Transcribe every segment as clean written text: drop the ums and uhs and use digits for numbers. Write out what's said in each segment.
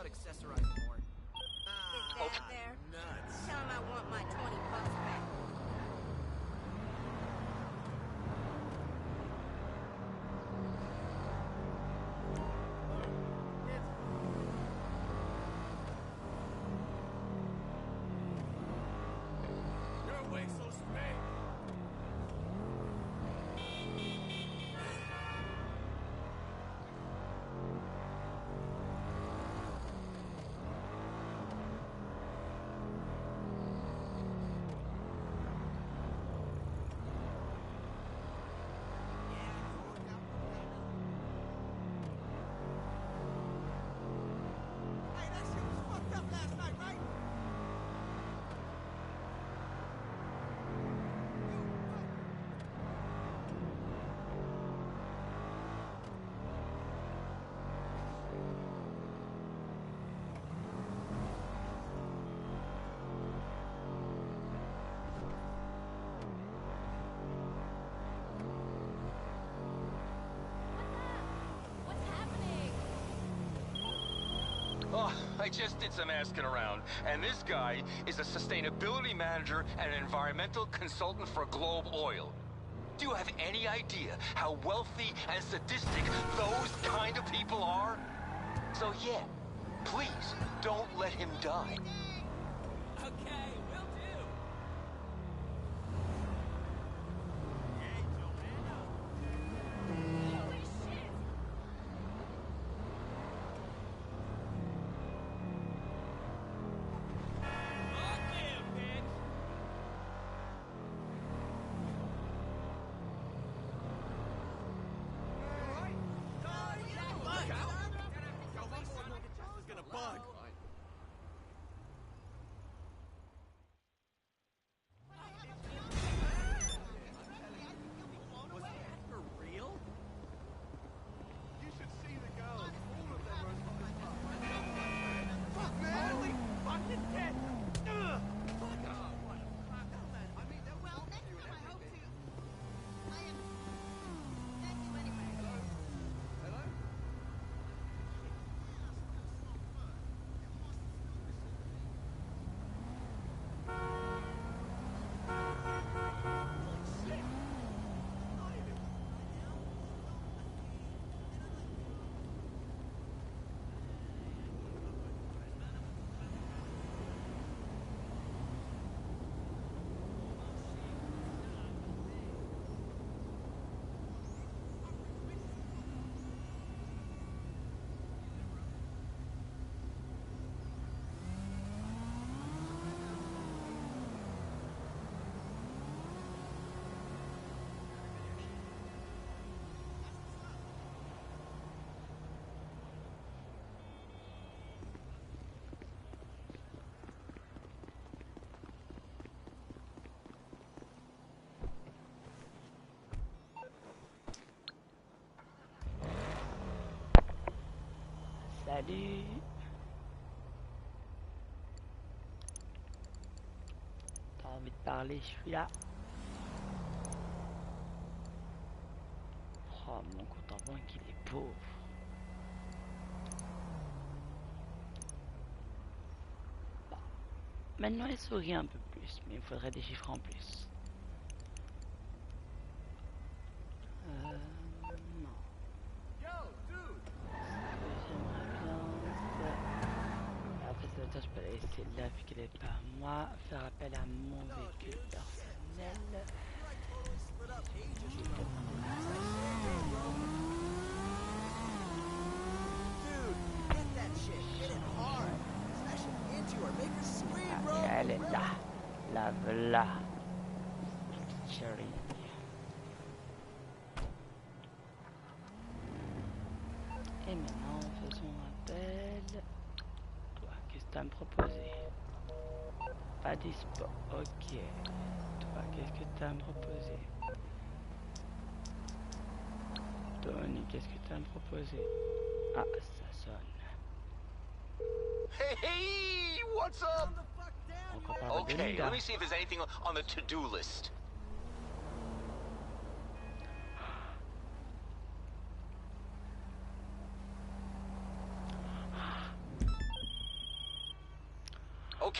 about accessorizing more? Is Dad there? Nuts. Tell him I want my $20 back. You're way so straight. Oh, I just did some asking around, and this guy is a sustainability manager and an environmental consultant for Globe Oil. Do you have any idea how wealthy and sadistic those kind of people are? So yeah, please, don't let him die. Okay, will do. Holy shit! Fuck him, bitch. Gonna bug. Was that for real? You should see the girls. All of them are fuck, man! Holy fucking dead! Ugh! Fuck off! What the fuck? No, man. I mean, they'll Well, welcome next you time and I hope everything. to. I am. Thank you anyway. Hello? Hello? Salut. T'as envie de parler, je suis là. Oh, mon compte en banque, il est pauvre. Bah, maintenant, il sourit un peu plus, mais il faudrait des chiffres en plus. Non. Yo, dude! Ce que j'aimerais bien, c'est... Après, ça, je peux la laisser là, vu qu'elle est pas à moi. Faire appel à mon véhicule personnel. I totally split up ages Qui ago. peut prendre It's like Sandro, bro. Dude, get that shit. Hit it hard. Smash it into her. Make her scream, bro. Et elle est For là. real. La voilà. Chérie. Et maintenant, faisons appel. Toi, qu'est-ce que tu as à me proposer? Pas dispo. Ok. Toi, qu'est-ce que tu as à me proposer? Tony, qu'est-ce que tu as à me proposer? Ah, ça sonne. Hey, what's up? Calm the fuck down, Encore you par la Okay, Belinda. let me see if there's anything on the to-do list.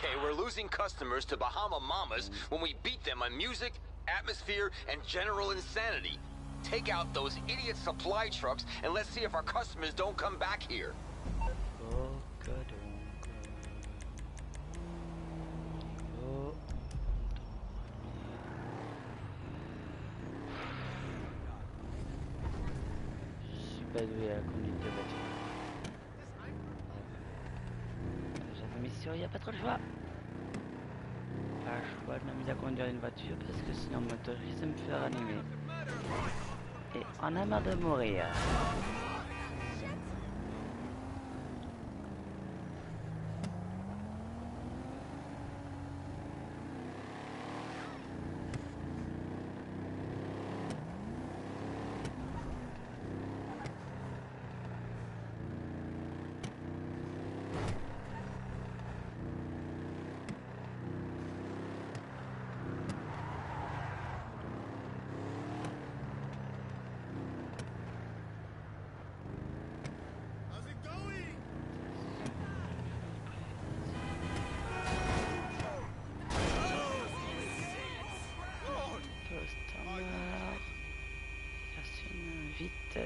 Okay, we're losing customers to Bahama Mamas when we beat them on music, atmosphere, and general insanity. Take out those idiot supply trucks and let's see if our customers don't come back here. Ok donc. Oh, je suis pas doué à la conduite de voiture. J'avais mis sûr, il n'y a pas trop le choix. Pas le choix de m'amuser à conduire une voiture parce que sinon mon moteur risque de me faire animer. Et on a marre de mourir. How's it going? Standard. Version vite.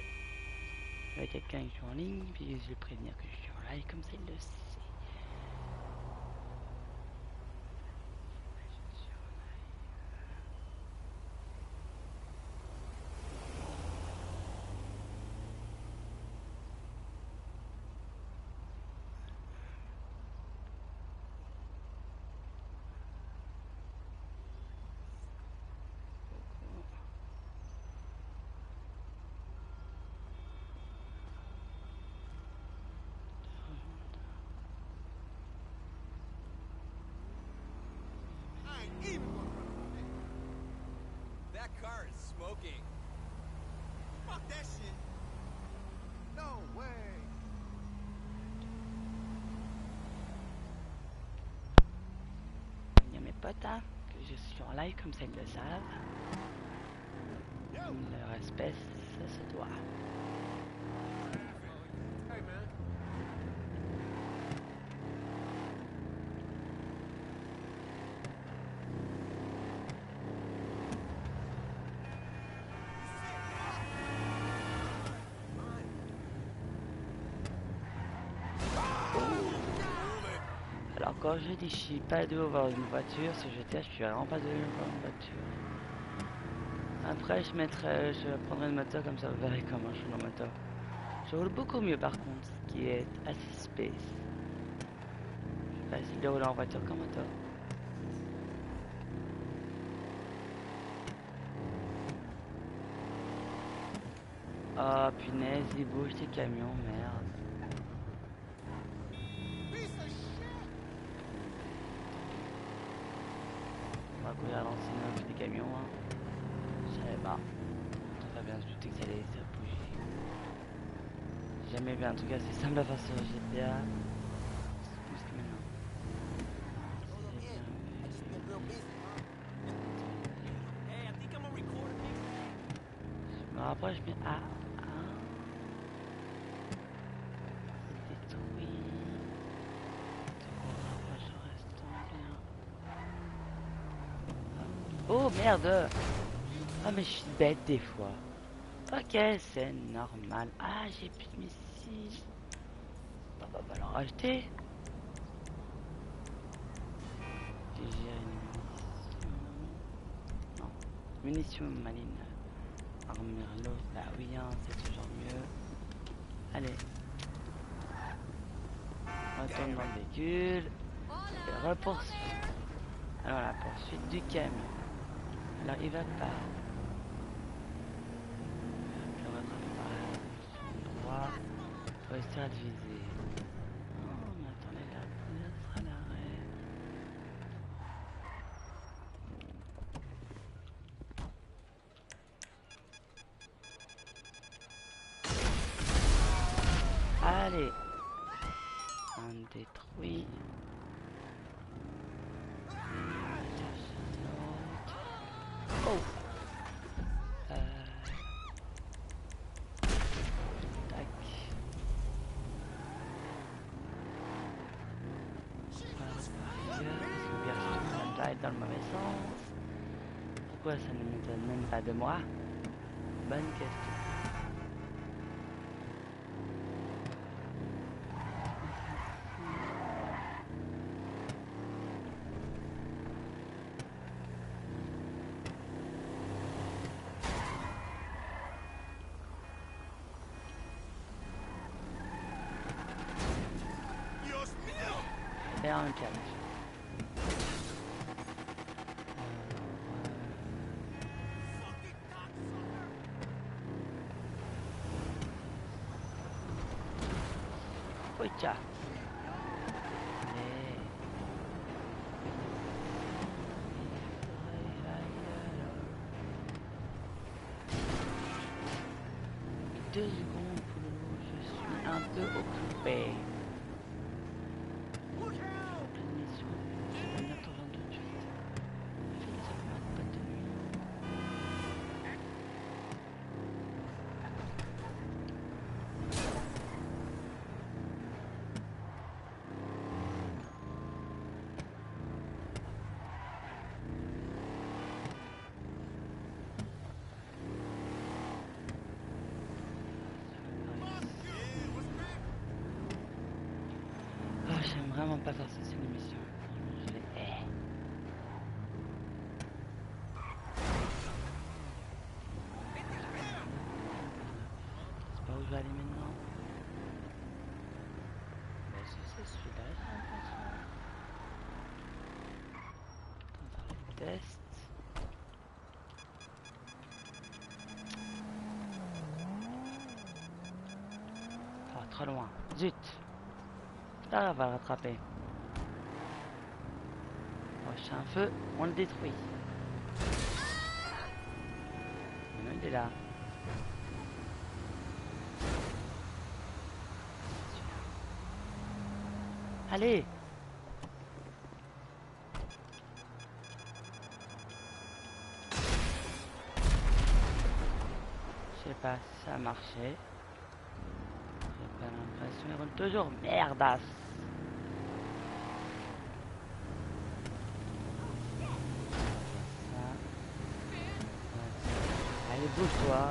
Avec quelqu'un qui est en ligne, puis je vais prévenir que je suis en live, comme ça il le sait. I ain't even gonna run from it. That car is smoking. Fuck that shit. No way. Il y a mes potes hein, que je suis en live, comme ça ils le savent. Yo. Leur espèce, ça se doit. Hey, man. Alors quand je dis je suis pas doué à voir une voiture, sur GTA je suis vraiment pas doué à voir une voiture. Après je prendrai une moto comme ça, vous verrez comment je suis en moto. Je roule beaucoup mieux par contre, ce qui est assez space. C'est facile de rouler en voiture qu'en moto. Oh punaise, il bouge tes camions, merde. Piece of shit. On va courir à l'ancienne avec des camions, hein. Je savais pas. On va bien se douter que ça allait bouger. J'ai jamais vu un truc assez simple à faire sur GTA. Plus que maintenant. J'ai bien vu. Hey, I think I'm gonna record a picture. Je me rapproche bien. Ah, c'est détruit. On se rapproche au restant bien. Oh merde! Ah mais je suis bête des fois. Ok, c'est normal. Ah, j'ai plus de missiles. Bah, va leur racheter. J'ai une munition. Non, munition maline. Armure l'eau. Bah oui, hein, c'est toujours mieux. Allez. Retourne dans le véhicule. Et repoursuite. Alors la poursuite du camion. Alors il va pas. Le rattrapage. Son droit. Réussir à le viser. Oh, mais attendez là. Ça sera l'arrêt. Allez. Un détruit. Oh. Tac. va être dans le mauvais sens? Pourquoi ça ne m'étonne même pas de moi? Bonne question. Dios mío! Et un challenge. Fucking cocksucker! Oicha. Allez. Deux secondes, Pouloulou, je suis un peu occupé. Look out! Pleine mission, je vais venir te rejoindre tout de suite. Fais des augmentes, pas de nuit. Ah, j'aime vraiment pas faire ça, c'est une mission. Je les hais. C'est pas où je vais aller maintenant. Mais si c'est celui-là, j'ai l'impression. On va faire le test. Ah, trop loin. Zut. Là, on va le rattraper. Prochain feu, on le détruit. Non, il est là. Allez! Je sais pas si ça a marché. J'ai pas l'impression. Ils roulent toujours merdasse. Ça. Allez, bouge-toi.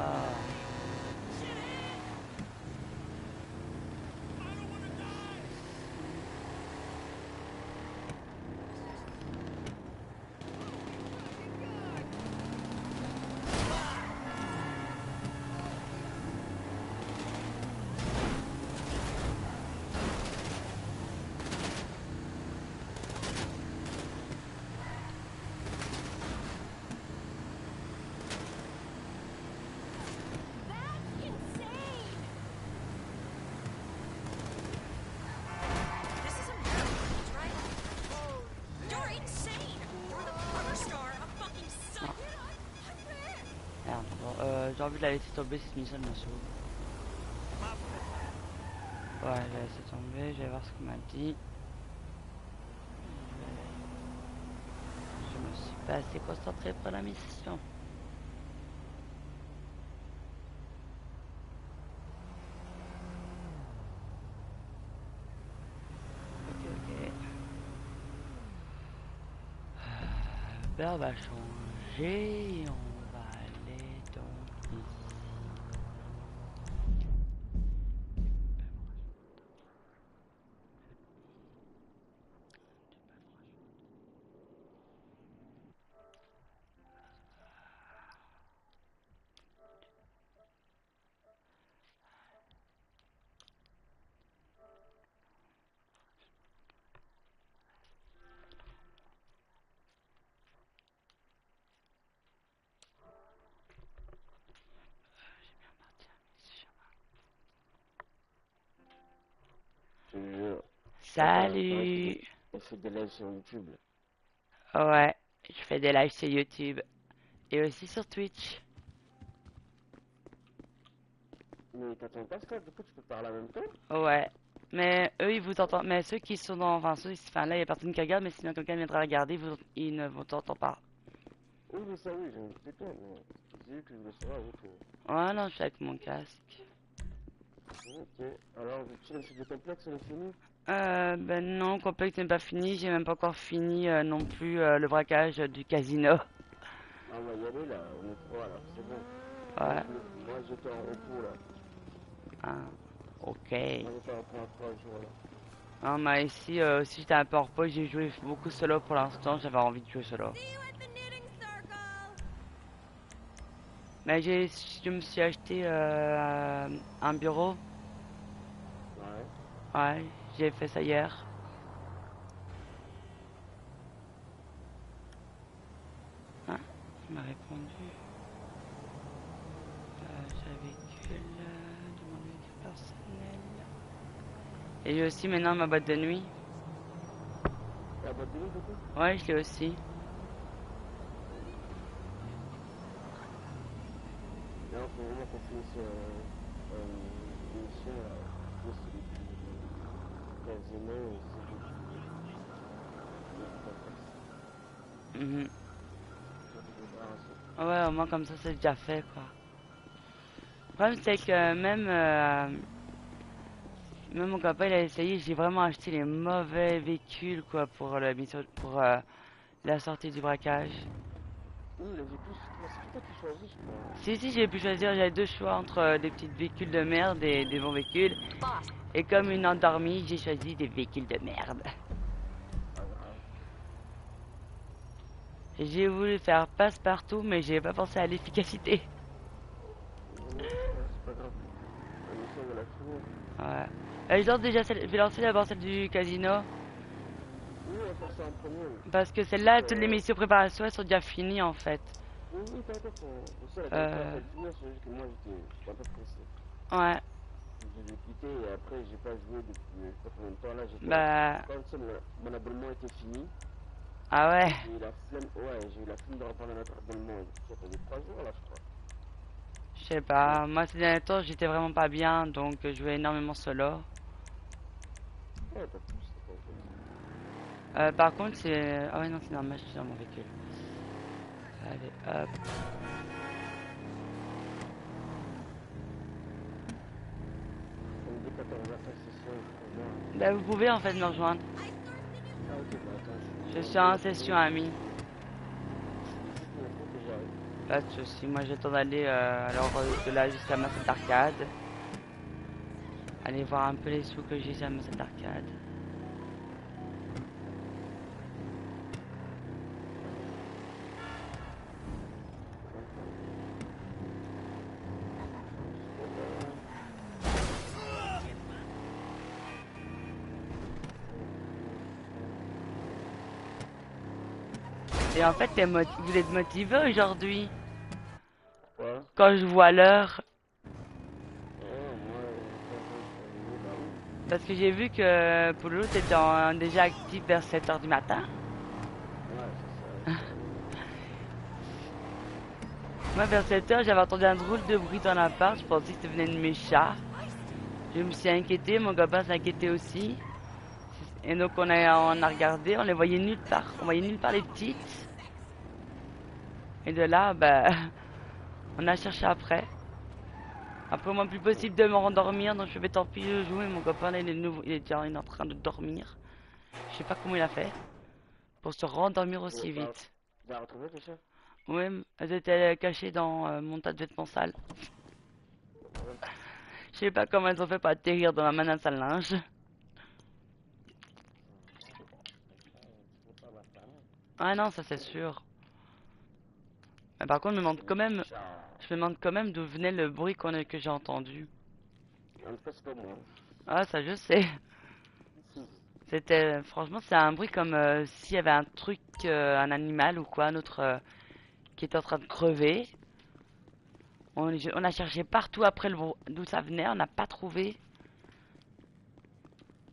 That's insane! This is America, right? You're insane! You're the cover star of fucking Sun. Merde. Bon, j'ai envie de la laisser tomber cette mission de me saoule. Ouais, je vais laisser tomber. Je vais voir ce qu'on m'a dit. Je me suis pas assez concentré pour la mission. Ok. Ben on va changer. On va aller donc ici. Je te jure. Salut. Elle fait des lives sur YouTube. Ouais, je fais des lives sur YouTube et aussi sur Twitch. Mais t'entends pas ça, du coup tu peux parler en même temps? Ouais, mais eux ils vous entendent. Mais ceux qui sont dans, enfin là il y a personne qui regarde, mais sinon quelqu'un viendra regarder, ils ne vous entendent pas. Oui, mais ça oui, j'ai un petit peu, mais c'est juste que je voulais savoir où tu Ouais, non, je suis avec mon casque. Ok, alors tu le fais du complexe, on est fini? Ben non, complexe n'est pas fini. J'ai même pas encore fini non plus le braquage du casino. Ah, on va y aller là, on est trois là, c'est bon. Ouais. Moi j'étais en repos là. Ah, ok. Moi j'étais en repos à 3 jours là. Non, mais ici aussi j'étais un peu en repos. J'ai joué beaucoup solo pour l'instant. J'avais envie de jouer solo. See you at the knitting circle. Mais je me suis acheté un bureau. Ouais. Ouais, j'ai fait ça hier. Hein? Il m'a répondu. J'avais demander du personnel. Et j'ai aussi maintenant ma boîte de nuit. T'as boîte de nuit du coup? Ouais, je l'ai aussi. Là, faut vraiment qu'on finisse l'émission là. Juste le casino et c'est tout. Mhm. Ouais, au moins comme ça c'est déjà fait quoi. Le problème c'est que même mon copain il a essayé, j'ai vraiment acheté les mauvais véhicules quoi pour pour la sortie du braquage. Oui, les véhicules, c'est toi qui choisis, je crois. Si j'ai pu choisir, j'avais deux choix entre des petits véhicules de merde et des bons véhicules. Boss, Et comme une endormie, j'ai choisi des véhicules de merde. Pas grave. J'ai voulu faire passe-partout, mais j'ai pas pensé à l'efficacité. C'est pas grave. La mission on va la finir. Ouais. Je lance déjà je vais lancer d'abord celle du casino. Oui, on va faire ça en premier. Parce que celle-là, toutes les missions préparation, elles sont déjà finies en fait. Oui, oui, t'inquiète, on sait, la dernière fois, ça va finir, c'est juste que moi j'étais un peu pressé. Ouais. J'ai quitté et après j'ai pas joué depuis pas combien de temps là, j'étais Bah. quand mon abonnement était fini, Ah ouais. j'ai eu la flemme, ouais, j'ai eu la flemme de reprendre notre abonnement. Ça fait 3 jours là, je crois. Je sais pas. Moi, ces derniers temps, j'étais vraiment pas bien, donc je jouais énormément solo. Ouais, pas plus, c'est pas Par contre, c'est. Ah ouais, non, c'est normal, je suis dans mon véhicule. Allez, hop. on dit 14h05 session pour moi. Bah, vous pouvez en fait me rejoindre. Ah ok, bah attends. Je suis en session amie. Il faut que j'arrive. Pas de soucis. Moi, j'attends d'aller alors de là jusqu'à ma salle d'arcade. Aller voir un peu les sous que j'ai sur ma salle d'arcade. Et en fait, vous êtes motivé aujourd'hui. Quoi? Quand je vois l'heure. Moi, Parce que j'ai vu que pour l'autre, t'étais déjà actif vers 7h du matin. ouais, c'est ça. Moi, vers 7h, j'avais entendu un drôle de bruit dans l'appart. Je pensais que ça venait de mes chats. Je me suis inquiété, mon copain s'est inquiété aussi. Et donc, on a regardé, on les voyait nulle part. On voyait nulle part les petites. Et de là, bah, on a cherché après. Après, moi, plus possible de me rendormir, donc je vais tant pis jouer. Mon copain, là, il est déjà en train de dormir. Je sais pas comment il a fait pour se rendormir aussi vite. Tu as retrouvé tes chefs? Oui, elles étaient cachées dans mon tas de vêtements sales. Je sais pas comment elles ont fait pour atterrir dans la menace à linge. Ah non, ça c'est sûr. Mais par contre, je me demande quand même d'où venait le bruit que j'ai entendu. En tout cas, c'est pas moi. Ah, ça je sais. Franchement, c'est un bruit comme s'il y avait un truc, un animal ou quoi, un autre qui était en train de crever. On a cherché partout après d'où ça venait, on n'a pas trouvé.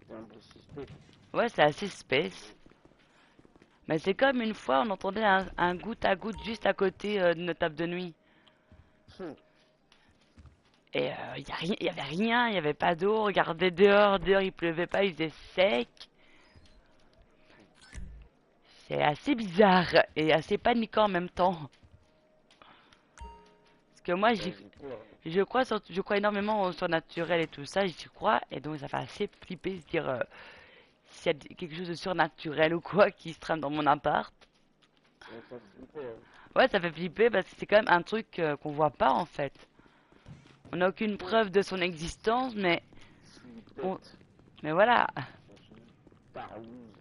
C'est un peu suspect. Ouais, c'est assez space. Mais c'est comme une fois, on entendait un goutte à goutte juste à côté de notre table de nuit. Et il y avait rien, il y avait pas d'eau. Regardez dehors, il pleuvait pas, il faisait sec. C'est assez bizarre et assez paniquant en même temps. Parce que moi, je crois énormément au surnaturel et tout ça, j'y crois. Et donc ça fait assez flipper se dire s'il y a quelque chose de surnaturel ou quoi qui se trame dans mon appart. Ouais, ça flippait, hein. Ouais, ça fait flipper parce que c'est quand même un truc qu'on voit pas en fait. On n'a aucune preuve de son existence, mais on... Flippette. mais voilà. Parouze.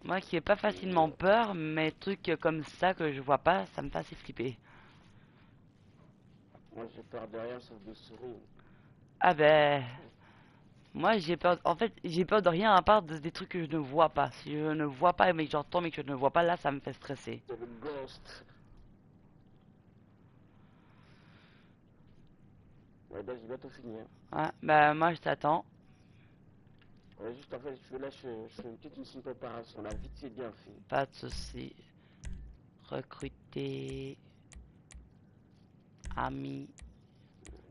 Moi qui ai pas facilement peur, mais trucs comme ça que je vois pas, ça me fait assez flipper. Moi, j'ai peur de rien sauf de souris. Ah ben, moi j'ai peur. En fait, j'ai peur de rien à part des trucs que je ne vois pas. Si je ne vois pas mais que j'entends mais que je ne vois pas, là, ça me fait stresser. C'est le ghost. Ouais, ben, j'ai bientôt fini, hein. Ouais, bah moi je t'attends. Ouais, juste en fait, je fais une petite mission de préparation. La vite, c'est bien fait. Pas de souci. Recruter ami.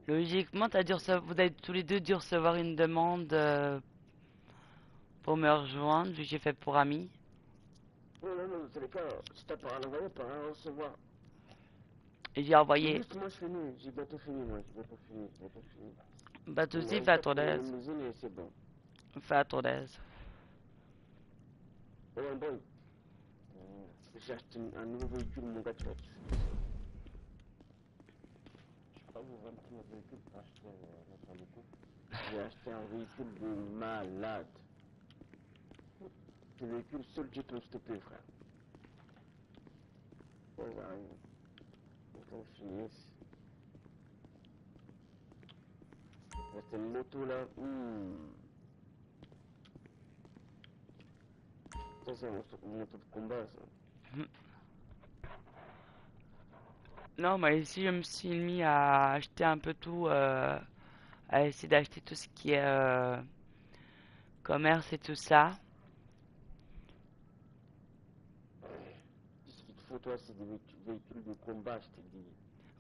Logiquement, vous avez tous les deux dû recevoir une demande pour me rejoindre, vu que j'ai fait pour ami. Non, non, non, dans tous les cas, si t'as pas à l'envoyer, pas à recevoir. Et j'ai Mais envoyé. juste, moi, je finis. J'ai bientôt fini, moi. J'ai bientôt fini. J'ai bientôt fini. Pas de On souci, a fais à fait ton aise. l'usine et c'est bon. Fais à ton aise. Ouais, bon. J'ai acheté un nouveau véhicule, mon gars, tu vas kiffer. Je sais pas vous vendre mon véhicule pour acheter un autre véhicule. J'ai acheté un véhicule de malade. Ce véhicule, seul Dieu peut me stopper, frère. Ouais, j'arrive. Quand on finit. C'est une moto là. Ça, c'est une moto de combat, ça. Non, mais ici, je me suis mis à acheter un peu tout, à essayer d'acheter tout ce qui est commerce et tout ça. Ce qu'il te faut, toi, c'est des véhicules de combat, je t'ai dit.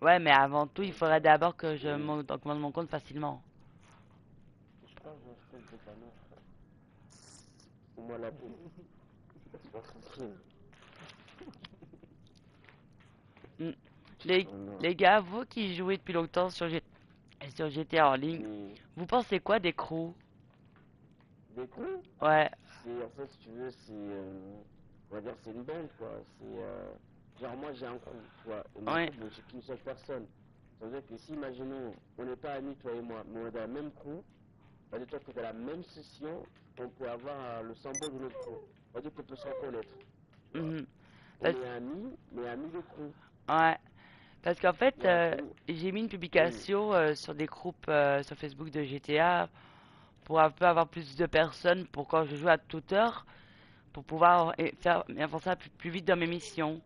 Ouais, mais avant tout, il faudrait d'abord que je augmente mon compte facilement. Je pense que je vais acheter le dépanneur, frère. Au moins la paix. C'est pas facile. Hmm. Les, Oh non. les gars, vous qui jouez depuis longtemps sur GTA en ligne, Mais vous pensez quoi des crews? des coups, Ouais, c'est en fait, si tu veux, c'est. On va dire, c'est une bande, quoi. C'est. Genre, moi, j'ai un crew, tu vois. Et mon ouais. crew, bon, j'ai qu'une seule personne. Ça veut dire que si, imaginons, on n'est pas amis, toi et moi, mais on est dans la même crew, ça veut dire que dans la même session, on peut avoir le symbole de notre crew. Ça veut dire qu'on peut se reconnaître. Tu vois. Mhm. On Parce, est amis, mais amis de crew. ouais. Parce qu'en fait, Voilà, crew. j'ai mis une Oui. publication sur des groupes sur Facebook de GTA pour un peu avoir plus de personnes pour quand je joue à toute heure, pour pouvoir faire avancer plus vite dans mes missions.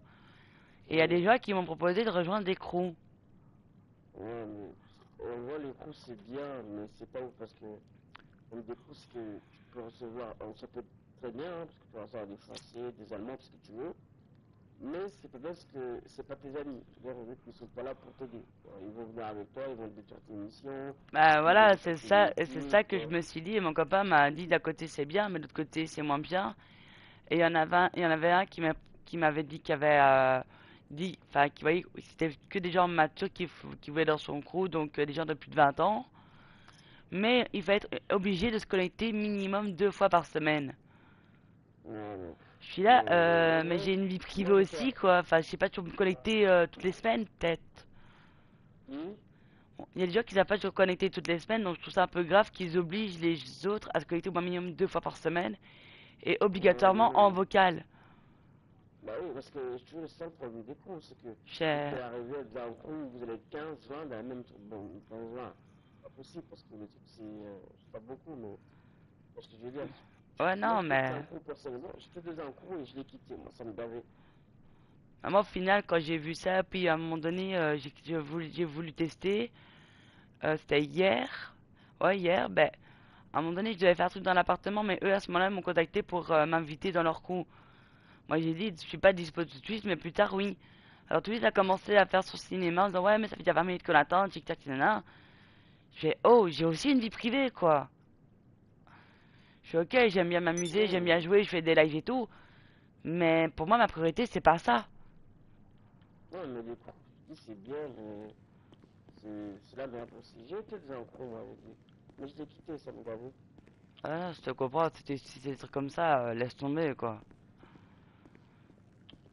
Et il y a des gens qui m'ont proposé de rejoindre des crews. Ouais, mais on voit les coups c'est bien, mais c'est pas ouf parce que on des coups c'est que tu peux recevoir, ça peut être très bien, hein, parce que tu peux recevoir des Français, des Allemands, tout ce que tu veux, mais c'est pas bien parce que c'est pas tes amis. C'est-à-dire qu'ils sont pas là pour t'aider. Ils vont venir avec toi, ils vont te détruire tes missions, Bah ils vont voilà, détruire c'est tes ça, et c'est véhicules, ça tu que je vois. me suis dit. Et mon copain m'a dit d'un côté c'est bien, mais de l'autre côté c'est moins bien. Et il y en avait un qui m'avait dit qu'il y avait enfin, qui voyait que c'était que des gens matures qui voulaient dans son crew, donc des gens de plus de 20 ans. Mais il va être obligé de se connecter minimum 2 fois par semaine. Non, non, Je suis là, non, mais en mais vrai, j'ai une vie privée moi je aussi, crois. quoi. Enfin, je sais pas, tu peux me connecter toutes les semaines, peut-être. Hmm. Bon, il y a des gens qui savent pas se connecter toutes les semaines, donc je trouve ça un peu grave qu'ils obligent les autres à se connecter au moins minimum 2 fois par semaine et Ouais, obligatoirement en mais vocal. bah oui, parce que si tu veux, c'est ça le problème des crews, c'est que vous Je- pouvez arriver à dans un crew où vous allez être 15, 20, dans la même. Bon, 15, 20, pas possible parce que le truc c'est pas beaucoup, mais parce que je veux dire, Ouais, moi non, je quitté un mais crew personnellement, j'étais dans un crew et je l'ai quitté, moi ça me gavait. moi, au final, quand j'ai vu ça, puis à un moment donné, j'ai voulu tester. C'était hier. Ouais, hier, ben, à un moment donné, je devais faire un truc dans l'appartement, mais eux, à ce moment-là, ils m'ont contacté pour m'inviter dans leur crew. Moi, j'ai dit, je suis pas dispo tout de suite, mais plus tard, oui. Alors, tout de suite, il a commencé à faire son cinéma en disant, ouais, mais ça fait déjà 20 minutes qu'on attend, tic-tac, nanana. Je fais, oh, j'ai aussi une vie privée, quoi. Je fais, ok, j'aime bien m'amuser, j'aime bien Ouais, jouer, je fais des lives et tout. Mais pour moi, ma priorité, c'est pas ça. ouais, mais les crews, je dis c'est bien, mais c'est là bien possible. J'ai été dans un crew, moi, j'ai dit, mais je l'ai quitté, ça me gavait. Ah, je te comprends, si c'est des trucs comme ça, laisse tomber quoi.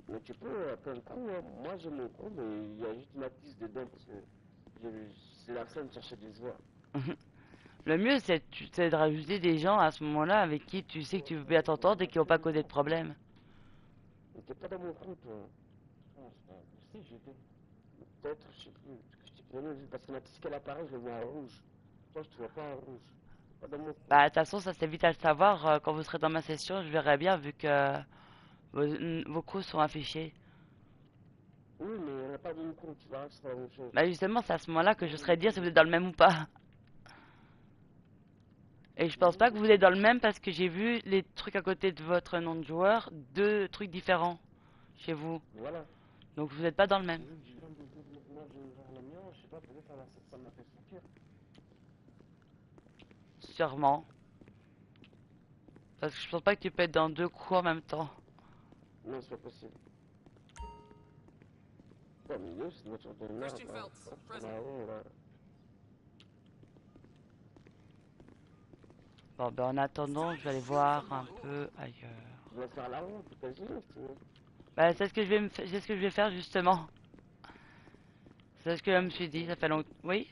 Mais tu peux appeler un crew, hein. Moi j'ai mon crew, mais il y a juste Mathis dedans parce que c'est la flemme de chercher des joueurs. Le mieux, c'est de rajouter des gens à ce moment-là avec qui tu sais que tu veux bien t'entendre et qui n'ont pas causé de problème. Mais t'es pas dans mon crew, toi. Je pense, si j'étais. Peut-être, je sais plus. Je t'ai jamais vu parce que Mathis, qu'elle apparaît, je le vois en rouge. Toi, je te vois pas en rouge. Pas dans mon crew. Bah, de toute façon, ça c'est vite à le savoir. Quand vous serez dans ma session, je verrai bien vu que vos crews sont affichés. Oui, mais on n'a pas de mon crew, tu vois, c'est pas la même chose. Bah, justement, c'est à ce moment-là que je saurais dire si vous êtes dans le même ou pas. Et je pense pas que vous êtes dans le même parce que j'ai vu les trucs à côté de votre nom de joueur, deux trucs différents chez vous. Voilà. Donc vous n'êtes pas dans le même. Vu que je viens de moi, j'ai ouvert le mien, je sais pas, peut-être ça m'a fait soupir. Sûrement. Parce que je pense pas que tu peux être dans deux crews en même temps. Non, c'est pas possible. Bon, mais yo, c'est une voiture de merde. Christian Là. Phelps, Hop, present. là-haut, là. Bon, ben en attendant, je vais aller voir un peu ailleurs. Je vais faire la route, quasi, si tu veux. Bah, c'est ce que je vais c'est ce que je vais faire justement. C'est ce que je me suis dit, ça fait longtemps. Oui?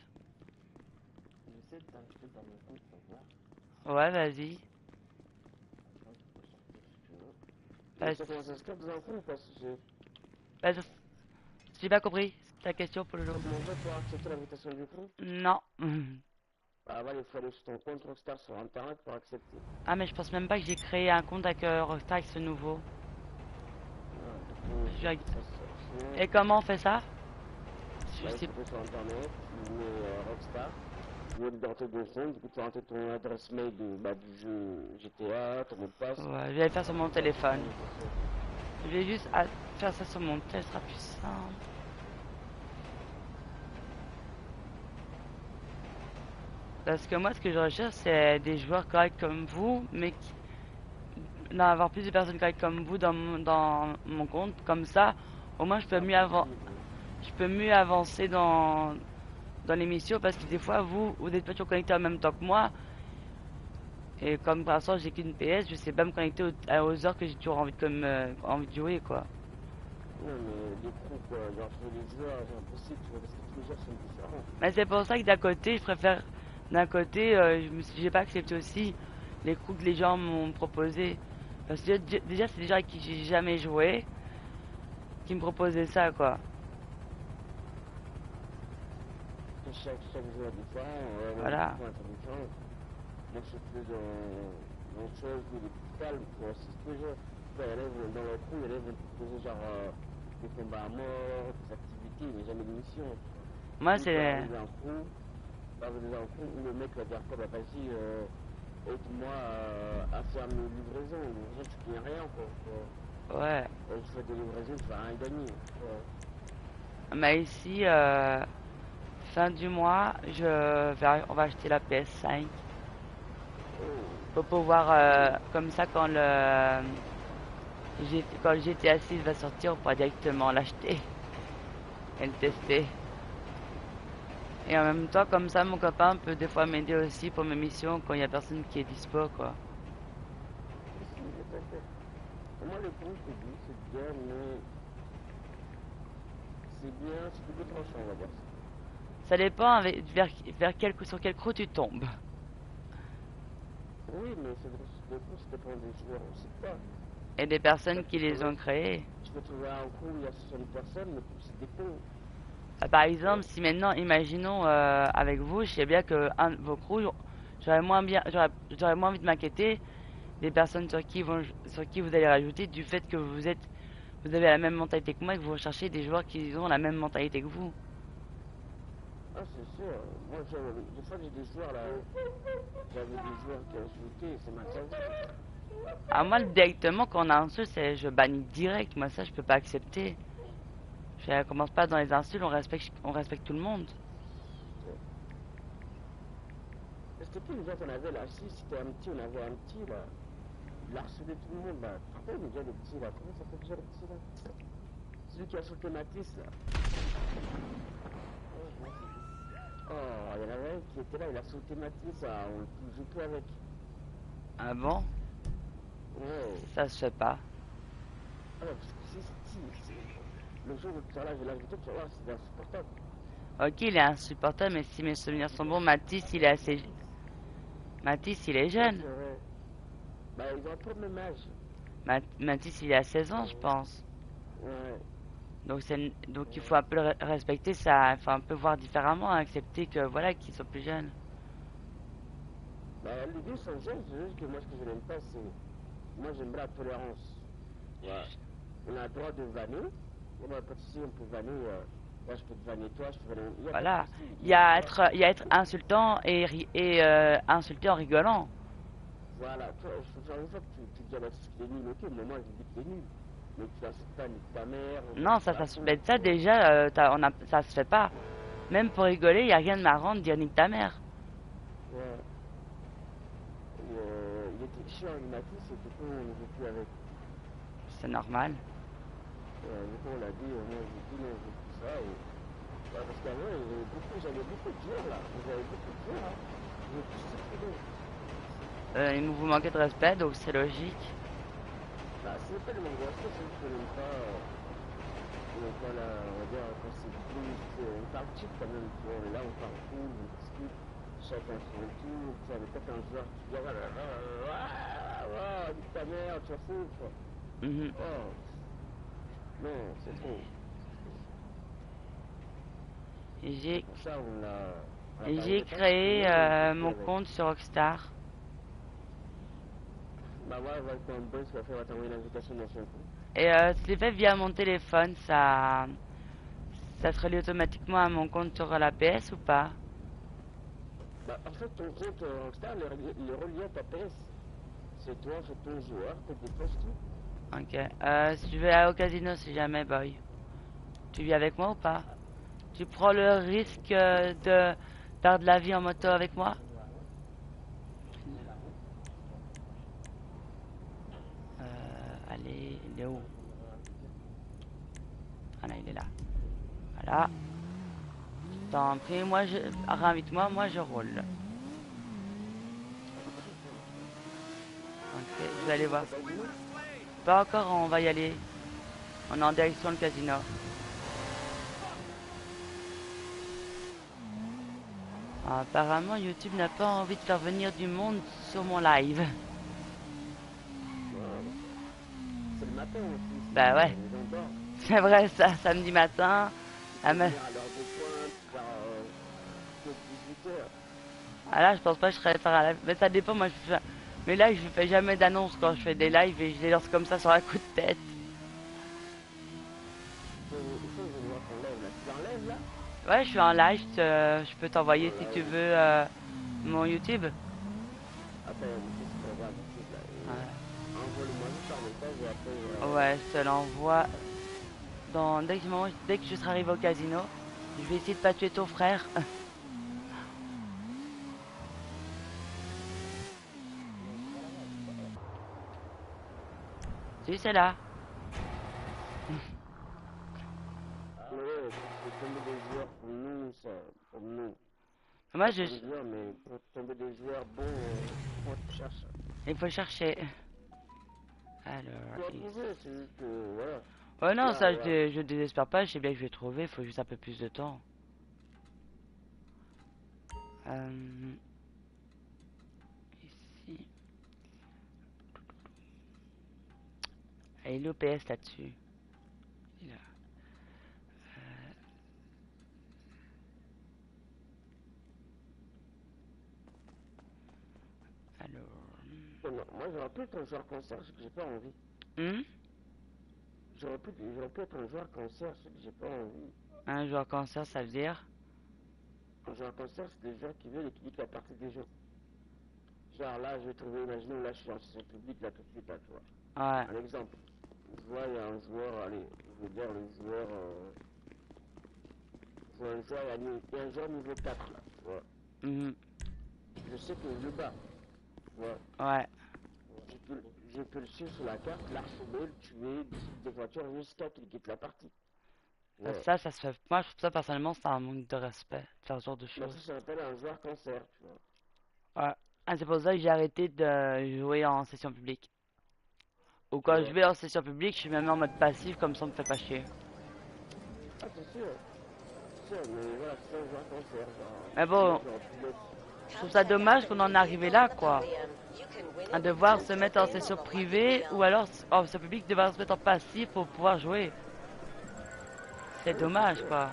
J'essaie de t'inviter dans mon compte pour voir. Ouais, vas-y. Mais Bah, ça commence à se faire des infos parce que bah, j'ai pas compris ta question pour le jour. comment on fait pour accepter l'invitation du crew? Non. Ah, voilà, il faut aller sur ton compte Rockstar sur internet pour accepter. Ah, mais je pense même pas que j'ai créé un compte avec Rockstar avec ce nouveau. Ah, Je vais- ça, Et comment on fait ça? Je là, sais tu peux sur internet, tu mets Rockstar, tu mets dans tes deux comptes, du coup tu rentres ton adresse mail du jeu GTA, ton mot de passe. Ouais, je vais le faire sur mon téléphone. Je vais juste faire ça sur mon téléphone, ce sera plus simple. Parce que moi, ce que je recherche, c'est des joueurs corrects comme vous, mais d'en avoir plus de personnes correctes comme vous dans mon compte. Comme ça, au moins, je peux mieux avancer dans l'émission parce que des fois, vous n'êtes pas toujours connecté en même temps que moi. Et comme pour l'instant, j'ai qu'une PS, je sais pas me connecter aux heures que j'ai toujours envie de jouer, quoi. Non, mais les crews, quoi, genre trouver les joueurs, c'est impossible, tu vois, parce que tous les joueurs sont différents. Mais c'est pour ça que d'un côté, je préfère. D'un côté, j'ai pas accepté aussi les coups que les gens m'ont proposé. Parce que déjà, c'est des gens avec qui j'ai jamais joué qui me proposaient ça, quoi. Chaque joueur est différent, Voilà. ouais, c'est différent. Moi, je suis plus dans autre chose, où il est plus calme, quoi. C'est tous les joueurs. Il y en a dans le crew, il y en a qui vont te proposer genre des combats à mort, des activités, mais jamais de mission. Moi, Tu c'est. peux arriver en crew, où le mec va dire quoi, bah vas-y, aide-moi à faire mes livraisons. Les livraisons, tu gagnes rien, quoi. Ouais. Tu fais des livraisons, tu vas rien gagner. Mais ici, fin du mois, on va acheter la PS5. Pour pouvoir, comme ça, quand le GTA 6 va sortir, on pourra directement l'acheter et le tester. Et en même temps, comme ça, mon copain peut des fois m'aider aussi pour mes missions quand il y a personne qui est dispo, quoi. Pour moi, le crew, c'est bien, mais c'est plutôt tranchant, on va dire. Ça dépend sur quel crew tu tombes. Oui, mais le crew, ça dépend des joueurs, on sait pas. Et des personnes qui les ont créés. Tu peux trouver un crew où il y a 60 personnes, mais c'est des cons. Par exemple, si maintenant, imaginons avec vous, je sais bien que un de vos crews, j'aurais moins envie de m'inquiéter des personnes sur qui vous allez rajouter du fait que vous avez la même mentalité que moi et que vous recherchez des joueurs qui ont la même mentalité que vous. Ah, c'est sûr. Moi, des fois, j'ai des joueurs là. J'avais des joueurs qui ont ajouté et c'est ma case. Ah, moi, directement, quand on a un seul, je bannis direct. Moi, ça, je peux pas accepter. Je commence pas dans les insultes, on respecte tout le monde. C'était plus les gens qu'on avait là. Si c'était un petit, on avait un petit là. Il a harcelé tout le monde là. Tu te rappelles déjà le petit là? Comment ça fait déjà le petit là? Celui qui a sauté Matisse là. Oh, il y en avait un qui était là, il a sauté Matisse, on ne joue plus avec. Ah bon? Ouais. Ça se fait pas. Ah, parce que le jour où tu seras là, je vais l'inviter, tu vas voir, c'est insupportable. Ok, il est insupportable, mais si mes souvenirs sont bons, Mathis, il est assez... Mathis, il est Ouais, jeune. c'est vrai. Bah, ils ont un peu le même âge. Mathis, il a 16 ans, je pense. Ouais. Donc il faut un peu le respecter, ça, il faut un peu voir différemment, accepter que voilà, qu'ils sont plus jeunes. Bah, les deux sont jeunes, c'est juste que moi, ce que je n'aime pas, c'est. Moi, j'aime bien la tolérance. Ouais. On a le droit de vanner. Il n'y a pas de souci, on peut vanner. Moi, je peux te vanner toi, je peux vanner. Il n'y a pas Voilà. de souci. Il y a être insultant et insulté en rigolant. Voilà, toi, genre, une fois que tu dis à Baptiste qu'il est nul, ok, mais moi, je dis qu'il est nul. Mais tu insultes pas ni ta mère. Non, mais ça déjà, ça se fait pas. Même pour rigoler, il y a rien de marrant de dire nique ta mère. Ouais. Il était chiant avec Mathis, et du coup, on ne joue plus avec. C'est normal. Du coup, on l'a dit, moi, j'ai dit non, je veux plus ça. Et... Ouais, parce qu'avant, j'avais beaucoup de jours, là. J'avais beaucoup de jours, hein. Je veux plus supprimer. Il vous manquait de respect, donc c'est logique. Bah, c'est pas le même gosse, c'est juste que j'aime pas là, on va dire, quand c'est plus, on parle cheap quand même, tu vois, mais là, on parle cool, on discute, chacun son tour, tu vois, mais quand t'es un joueur, tu dis, dis ta mère, tu vas foutre, quoi. Mhm. Oh, non, c'est trop. J'ai Pour ça, on a et parlé j'ai de temps, créé on joue plus mon avec. compte sur Rockstar. Bah ouais, quand un boss va faire, va t'envoyer l'invitation dans son compte. Et je l'ai fait via mon téléphone, ça se relie automatiquement à mon compte sur la PS ou pas? Bah, en fait, ton compte Rockstar, il est relié à ta PS. C'est toi, c'est ton joueur, t'as des postes tout. Ok. Je vais aller au casino si jamais, boy. Tu viens avec moi ou pas? Tu prends le risque de perdre la vie en moto avec moi? Allez, il est où? Ah non, il est là. Voilà. Tant pis, réinvite-moi, moi je roule. Ok, je vais aller voir. Pas encore, on va y aller. On est en direction le casino. Apparemment, YouTube n'a pas envie de faire venir du monde sur mon live. C'est le matin aussi. Bah ouais, Les gens dorment. c'est vrai ça, samedi matin. Tu peux venir à l'heure de pointe, vers 18h. Ah là, je pense pas que je serais faire un live. Mais ça dépend, moi je fais... Mais là, je fais jamais d'annonce quand je fais des lives et je les lance comme ça sur un coup de tête. Il faut que je vois ton live là. Tu l'enlèves là? Ouais, je suis en live, je peux t'envoyer si tu veux mon YouTube. Attends, c'est pour regarder YouTube là. Ouais. Envoie-le-moi juste par message et après. Ouais, je te l'envoie dès que je serai arrivé au casino. Je vais essayer de pas tuer ton frère. Si, c'est là. Ouais, pour tomber des joueurs pour nous, ça. Pour nous. Moi, Pas pour les joueurs, mais pour tomber des joueurs bons, on cherche. il faut chercher. Tu vas Alors, trouver, c'est juste que. Voilà. oh non, Là, ça, voilà. je désespère pas. Je sais bien que je vais trouver. Il faut juste un peu plus de temps. Ici. Et l'OPS là-dessus. Il est là. Alors. Non, moi, j'aurais pu être un joueur cancer, ce que j'ai pas envie. J'aurais pu être un joueur cancer, ce que j'ai pas envie. Un joueur cancer, ça veut dire? Un joueur cancer, c'est des joueurs qui veulent et qui niquent la partie des gens. Genre là, je vais trouver, imaginons, là, je suis en session publique, là, tout de suite, là, tu vois. Ouais. Un exemple. Je vois, il y a un joueur, allez, je veux dire le joueur. Je vois un joueur, il y a un joueur niveau 4, là, tu vois. Je sais que je le bats, tu vois. Ouais. Je peux le suivre sur la carte, l'archebelle, le tuer, des voitures jusqu'à qu'il quitte la partie. Ouais. Ça se fait. Moi, je trouve ça personnellement, c'est un manque de respect de faire ce genre de Mais choses. ça s'appelle un joueur cancer, tu vois. Ouais. Ah, c'est pour ça que j'ai arrêté de jouer en session publique. Ou quand je vais en session publique, je suis même en mode passif, comme ça on me fait pas chier. Ah, c'est sûr. C'est sûr, mais voilà, c'est un genre concert, genre. Mais bon, je trouve ça dommage qu'on en est arrivé là, quoi. À devoir se mettre en session privée, ou alors en session publique, devoir se mettre en passif pour pouvoir jouer. C'est dommage, quoi.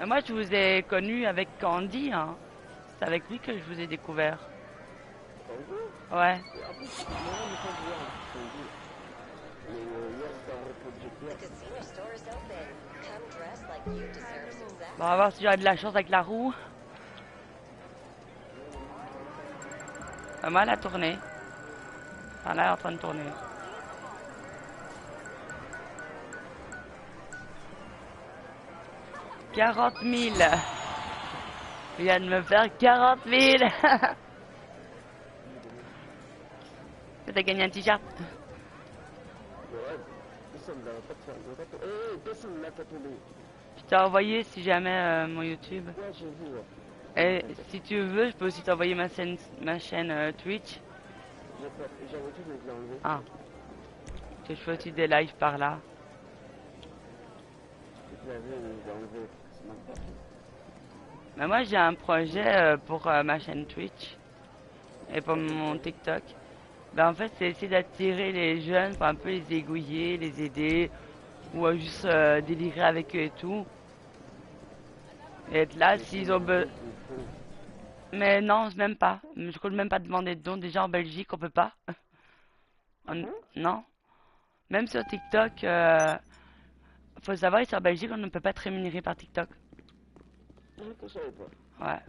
Et moi, je vous ai connu avec Candy, hein. C'est avec lui que je vous ai découvert. Ouais. Et en plus, moi, je peux jouer en Congo. Mais hier, c'était en repos budgétaire. Bon, on va voir si j'aurai de la chance avec la roue. Moi, elle a tourné. Enfin, là, elle est en train de tourner. « 40 000 !» Il vient de me faire 40 000. T'as gagné un t-shirt. Ouais, personne n'a pas de faire. Eh, personne n'a pas tombé. Je t'ai envoyé si jamais mon YouTube. Ouais, j'ai vu, ouais. Et si tu veux, je peux aussi t'envoyer ma chaîne Twitch. J'avais tout, mais je l'ai enlevé. Ah. Que je fais aussi des lives par là. Je l'avais, mais je l'ai enlevé. C'est même pas. Mais moi j'ai un projet pour ma chaîne Twitch et pour mon TikTok. Ben en fait c'est essayer d'attirer les jeunes pour un peu les aiguiller, les aider ou juste délirer avec eux et tout. Et être là s'ils ont besoin. Mais non, même pas. Je compte même pas demander de dons. Déjà en Belgique on peut pas. Non. Même sur TikTok, faut savoir ici en Belgique on ne peut pas être rémunéré par TikTok. Je savais pas. Ouais.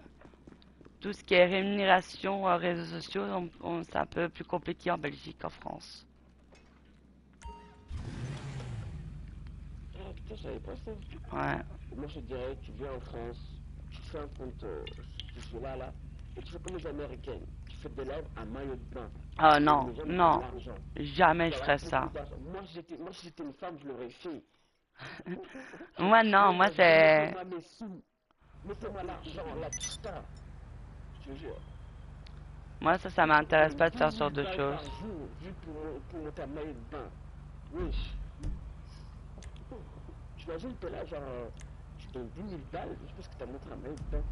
Tout ce qui est rémunération, réseaux sociaux, c'est un peu plus compliqué en Belgique qu'en France. Ah putain, je savais pas ça. Ouais. Moi, je te dirais, tu viens en France, tu te fais un compte, tu suis là, et tu fais comme les Américaines. Tu fais des lives à maillot de bain. Oh non, Les gens non. mettent de l'argent. Jamais je Ça va ferais beaucoup ça. d'argent. Moi, si j'étais une femme, je l'aurais fait. Moi non, moi c'est... Mettez-moi mes sous. Mettez-moi l'argent, la pista. Je te jure. Moi ça m'intéresse pas de faire ce genre de choses. Par jour, juste pour monter un maillot de bain. Wesh. J'imagine que là, genre, tu donnes 10 000 balles juste parce que t'as montré un maillot de bain.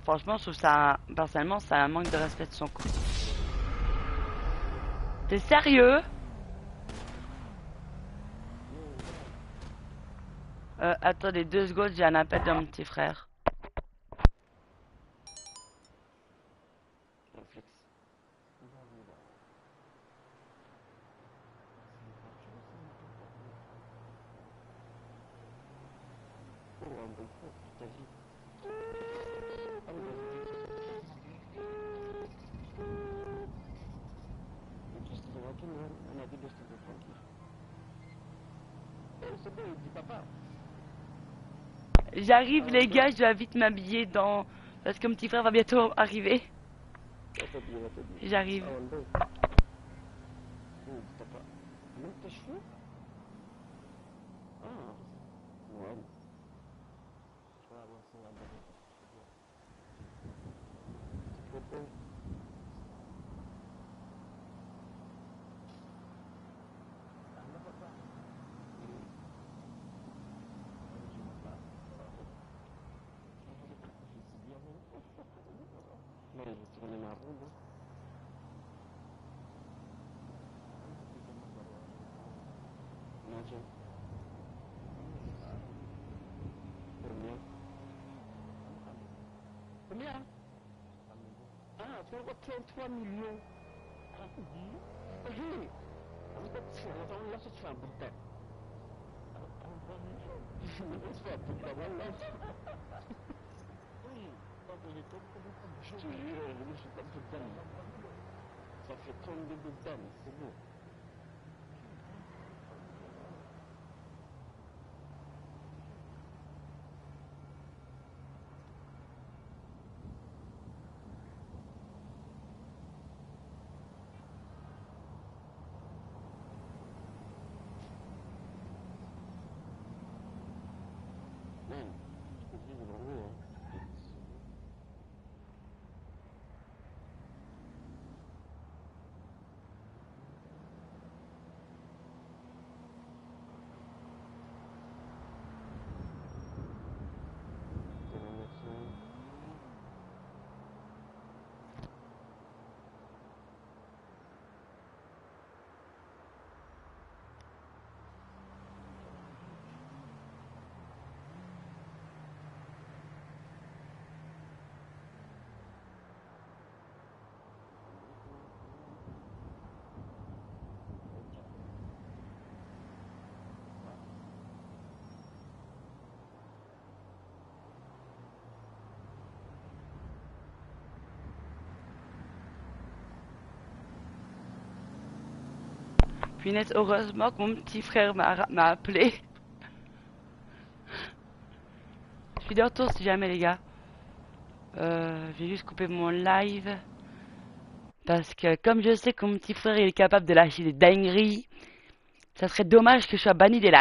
Franchement, je trouve ça, personnellement, c'est un manque de respect de son coup. T'es sérieux? Attendez 2 secondes, j'ai un appel de mon petit frère. Réflexe. Oh, un bon coup, ta vie. Ah oui, vas-y. En plus, c'est dans tout le monde. On a dit de se faire tranquille. Oh, c'est bon, il dit papa. J'arrive les gars, je dois vite m'habiller dans... Parce que mon petit frère va bientôt arriver. On t'a dit, on t'a dit. J'arrive. Ah, on le oh, t'as pas. Même tes cheveux? Ah, ouais. Tu vas avoir ça là-bas. C'est trop beau. Non, je vais tourner ma robe. Non, tiens. Combien? Combien? Ah, tu vas avoir 33 millions. Ah, oui. Là, ça, tu fais un bout de tête. Tu fais un bout de tête, voilà. Oui. Je te jure, je suis pas de dame. Ça fait 32 bouts de dame, c'est beau. Punaise, heureusement que mon petit frère m'a appelé. Je suis de retour si jamais les gars. Je vais juste couper mon live. Parce que comme je sais que mon petit frère il est capable de lâcher des dingueries, ça serait dommage que je sois banni des lives.